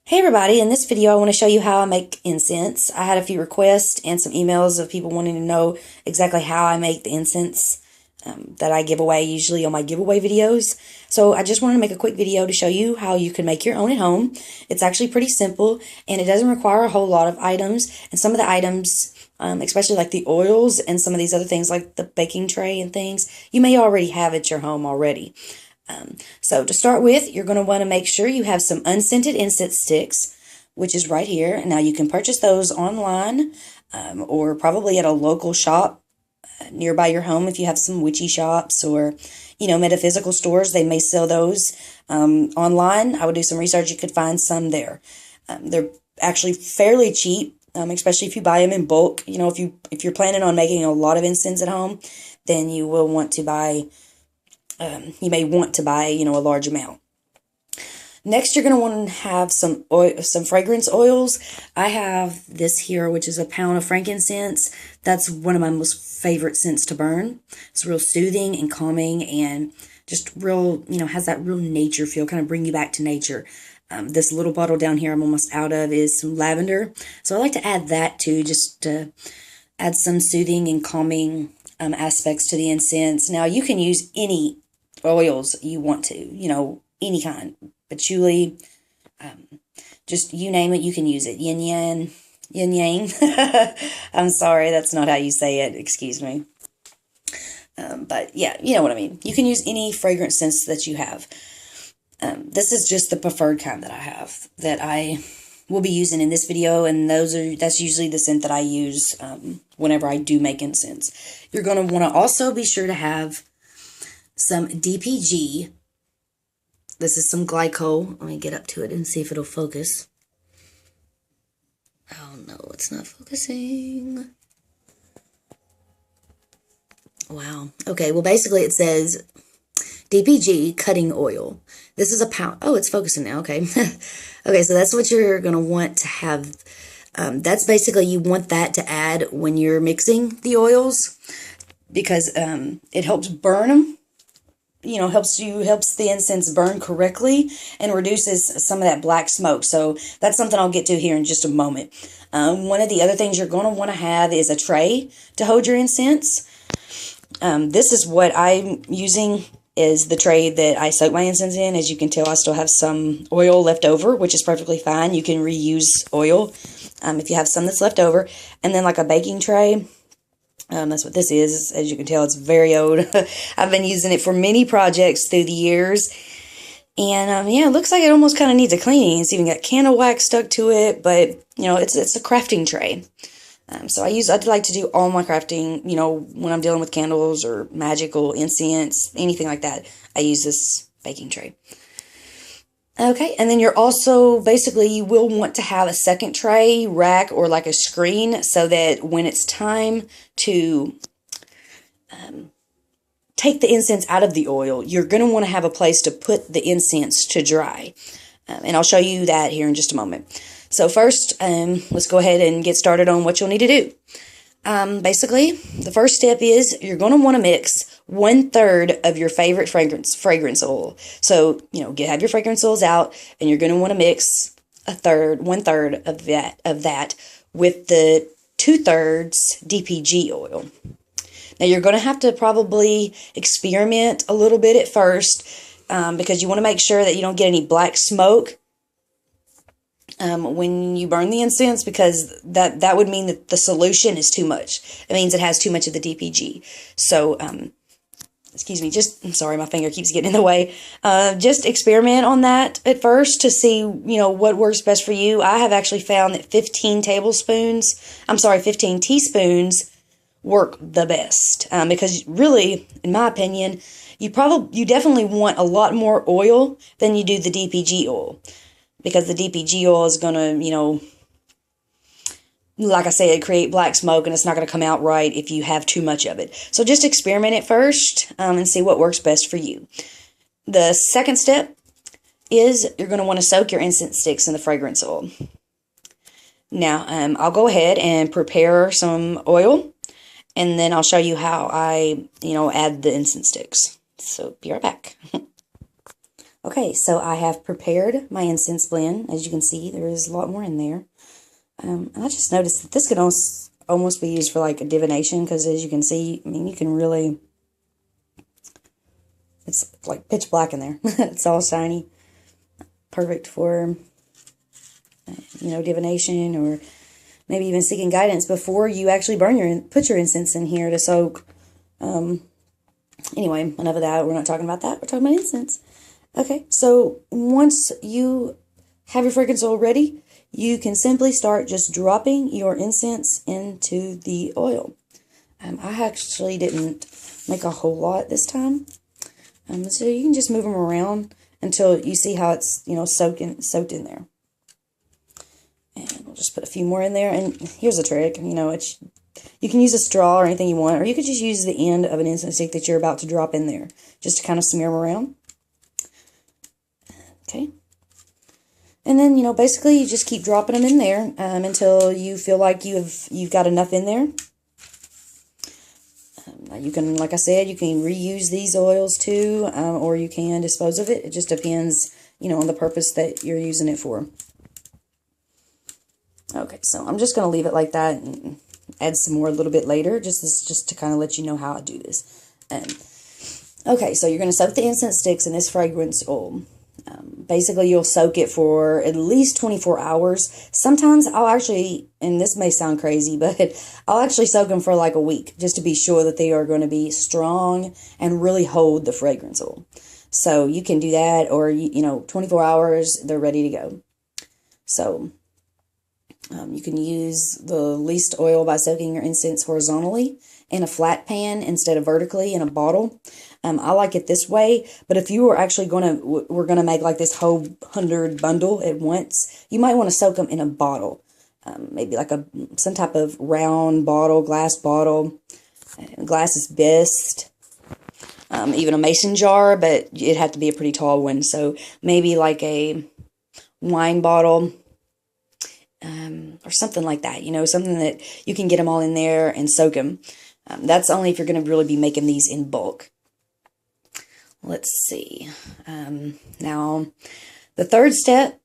Hey everybody, in this video I want to show you how I make incense. I had a few requests and some emails of people wanting to know exactly how I make the incense that I give away usually on my giveaway videos. So I just wanted to make a quick video to show you how you can make your own at home. It's actually pretty simple and it doesn't require a whole lot of items. And some of the items, especially like the oils and some of these other things like the baking tray and things, you may already have at your home already. So to start with, you're going to want to make sure you have some unscented incense sticks, which is right here. Now you can purchase those online or probably at a local shop nearby your home if you have some witchy shops or, metaphysical stores. They may sell those online. I would do some research. You could find some there. They're actually fairly cheap, especially if you buy them in bulk. If you're planning on making a lot of incense at home, then you will want to buy you may want to buy, a large amount. Next, you're going to want to have some fragrance oils. I have this here, which is a pound of frankincense. That's one of my most favorite scents to burn. It's real soothing and calming and just real, has that real nature feel, kind of bring you back to nature. This little bottle down here I'm almost out of is some lavender. So I like to add that too, just to add some soothing and calming aspects to the incense. Now, you can use any oils you want to, any kind, patchouli, just you name it, you can use it. Yin yang. I'm sorry, that's not how you say it, excuse me. But yeah, you know what I mean. You can use any fragrance scents that you have. This is just the preferred kind that I have, that I will be using in this video, and that's usually the scent that I use whenever I do make incense. You're going to want to also be sure to have some DPG. This is some glycol. Let me get up to it and see if it'll focus. Oh no, it's not focusing. Wow. Okay, well basically it says DPG cutting oil. This is a pound. Oh, it's focusing now. Okay. Okay, so that's what you're going to want to have. That's basically, you want that to add when you're mixing the oils, because it helps burn them. Helps the incense burn correctly and reduces some of that black smoke. So that's something I'll get to here in just a moment. One of the other things you're going to want to have is a tray to hold your incense. This is what I'm using, is the tray that I soak my incense in. As you can tell, I still have some oil left over, which is perfectly fine. You can reuse oil if you have some that's left over. And then like a baking tray. That's what this is. As you can tell, it's very old. I've been using it for many projects through the years. And, yeah, it looks like it almost kind of needs a cleaning. It's even got candle wax stuck to it. But, it's a crafting tray. So I'd like to do all my crafting, when I'm dealing with candles or magical incense, anything like that. I use this baking tray. Okay, and then you're also, basically, you will want to have a second tray, rack, or like a screen, so that when it's time to take the incense out of the oil, you're going to want to have a place to put the incense to dry. And I'll show you that here in just a moment. So first, let's go ahead and get started on what you'll need to do. Basically, the first step is you're going to want to mix 1/3 of your favorite fragrance oil. So, have your fragrance oils out, and you're going to want to mix 1/3 of that with the 2/3 DPG oil. Now, you're going to have to probably experiment a little bit at first, because you want to make sure that you don't get any black smoke when you burn the incense, because that would mean that the solution is too much. It means it has too much of the DPG. So, excuse me, I'm sorry, my finger keeps getting in the way. Just experiment on that at first to see, what works best for you. I have actually found that 15 teaspoons work the best. Because really, in my opinion, you definitely want a lot more oil than you do the DPG oil. Because the DPG oil is going to, like I said, create black smoke, and it's not going to come out right if you have too much of it. So just experiment at first and see what works best for you. The second step is you're going to want to soak your incense sticks in the fragrance oil. Now, I'll go ahead and prepare some oil, and then I'll show you how I, add the incense sticks. So be right back. Okay, so I have prepared my incense blend. As you can see, there is a lot more in there. And I just noticed that this could almost be used for like a divination, because as you can see, I mean, you can really, it's like pitch black in there. It's all shiny. Perfect for, divination, or maybe even seeking guidance before you actually put your incense in here to soak. Anyway, enough of that. We're not talking about that. We're talking about incense. Okay, so once you have your fragrance oil ready, you can simply start just dropping your incense into the oil. I actually didn't make a whole lot this time. So you can just move them around until you see how it's, soaked in there. And we'll just put a few more in there. And here's a trick, you can use a straw or anything you want, or you could just use the end of an incense stick that you're about to drop in there, just to kind of smear them around. Okay. And then, basically you just keep dropping them in there until you feel like you've got enough in there. You can, like I said, you can reuse these oils too, or you can dispose of it. It just depends, on the purpose that you're using it for. Okay, so I'm just going to leave it like that and add some more a little bit later, just to kind of let you know how I do this. Okay, so you're going to soak the incense sticks in this fragrance oil. Basically, you'll soak it for at least 24 hours. Sometimes I'll actually, and this may sound crazy, but I'll actually soak them for like a week, just to be sure that they are going to be strong and really hold the fragrance oil. So you can do that, or, 24 hours, they're ready to go. So you can use the least oil by soaking your incense horizontally in a flat pan instead of vertically in a bottle. I like it this way, but if you were actually we're gonna make like this whole 100 bundle at once, you might want to soak them in a bottle, maybe like some type of round bottle, glass bottle. Glass is best. Even a mason jar, but it'd have to be a pretty tall one. So maybe like a wine bottle, or something like that. Something that you can get them all in there and soak them. That's only if you're going to really be making these in bulk. Let's see. Now, the third step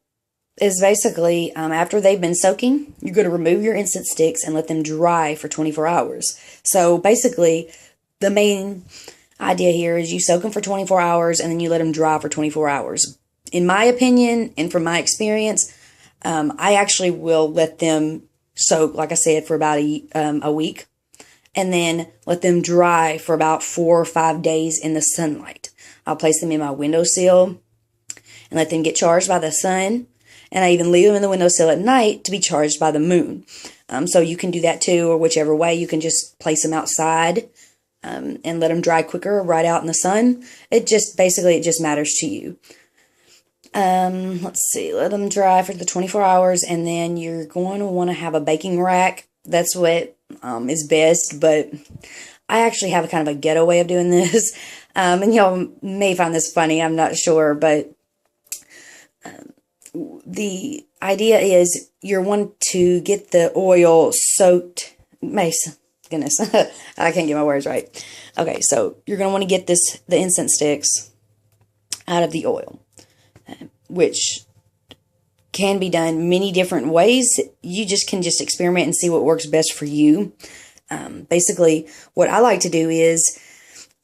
is basically, after they've been soaking, you're going to remove your incense sticks and let them dry for 24 hours. So basically, the main idea here is you soak them for 24 hours and then you let them dry for 24 hours. In my opinion, and from my experience, I actually will let them soak, like I said, for about a week, and then let them dry for about 4 or 5 days in the sunlight. I'll place them in my windowsill and let them get charged by the sun. And I even leave them in the windowsill at night to be charged by the moon. So you can do that too, or whichever way. You can just place them outside and let them dry quicker right out in the sun. It just matters to you. Let's see, let them dry for the 24 hours, and then you're going to want to have a baking rack. That's what is best, but I actually have a kind of a ghetto way of doing this. And y'all may find this funny, I'm not sure, but the idea is you want to get the oil soaked. Goodness, I can't get my words right. Okay, so you're going to want to get the incense sticks out of the oil, which can be done many different ways. You can experiment and see what works best for you. Basically, what I like to do is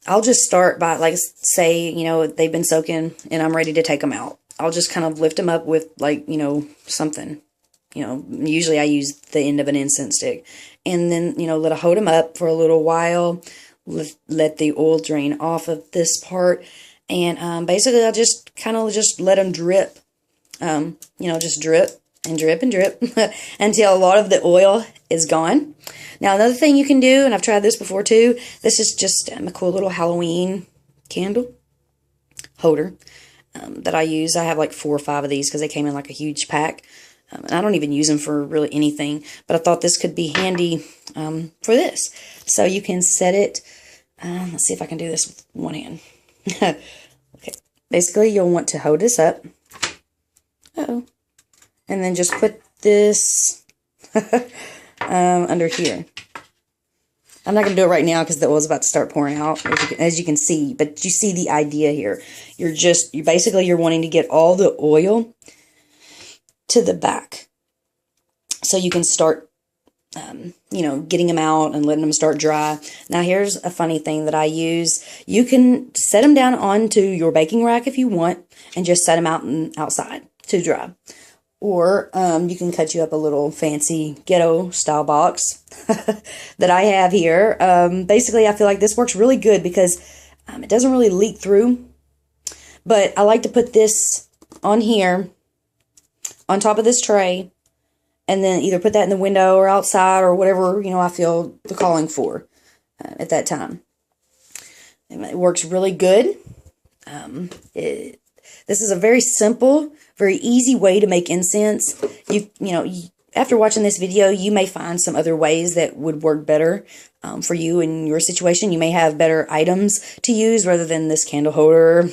I'll just start by, like, say, they've been soaking and I'm ready to take them out. I'll just kind of lift them up with, like, something. Usually I use the end of an incense stick. And then, let it hold them up for a little while. Let the oil drain off of this part. And basically I'll just kind of let them drip. Just drip and drip and drip until a lot of the oil is gone. Now, another thing you can do, and I've tried this before too, this is just a cool little Halloween candle holder that I use. I have like 4 or 5 of these because they came in like a huge pack. And I don't even use them for really anything, but I thought this could be handy for this. So you can set it, let's see if I can do this with one hand. Okay, basically you'll want to hold this up. And then just put this under here. I'm not going to do it right now because the oil's about to start pouring out, as you can see. But you see the idea here. You're basically wanting to get all the oil to the back, so you can start, you know, getting them out and letting them start dry. Now, here's a funny thing that I use. You can set them down onto your baking rack if you want, and just set them out outside to dry. Or you can cut you up a little fancy ghetto style box that I have here. Basically, I feel like this works really good because it doesn't really leak through. But I like to put this on here, on top of this tray, and then either put that in the window or outside or whatever, you know, I feel the calling for at that time. It works really good. This is a very simple, very easy way to make incense. You know, after watching this video, you may find some other ways that would work better for you in your situation. You may have better items to use rather than this candle holder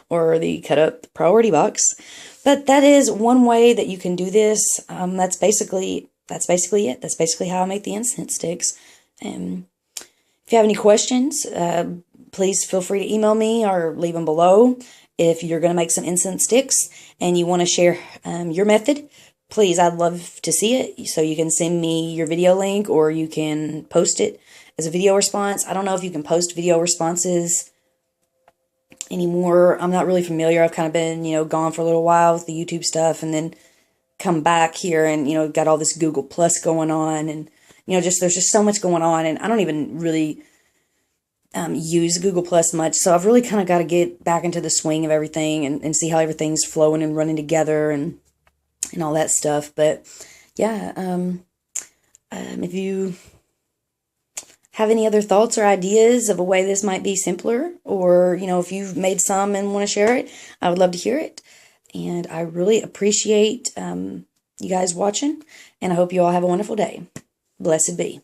or the cut up priority box. But that is one way that you can do this. That's basically it. That's basically how I make the incense sticks. If you have any questions, please feel free to email me or leave them below. If you're going to make some incense sticks and you want to share your method, please, I'd love to see it. So you can send me your video link, or you can post it as a video response. I don't know if you can post video responses anymore. I'm not really familiar. I've kind of been, you know, gone for a little while with the YouTube stuff, and then come back here and, you know, got all this Google Plus going on, and, you know, there's just so much going on, and I don't even really use Google Plus much, so I've really kind of got to get back into the swing of everything and see how everything's flowing and running together and all that stuff. But yeah, if you have any other thoughts or ideas of a way this might be simpler, or, you know, if you've made some and want to share it, I would love to hear it. And I really appreciate you guys watching, and I hope you all have a wonderful day. Blessed be.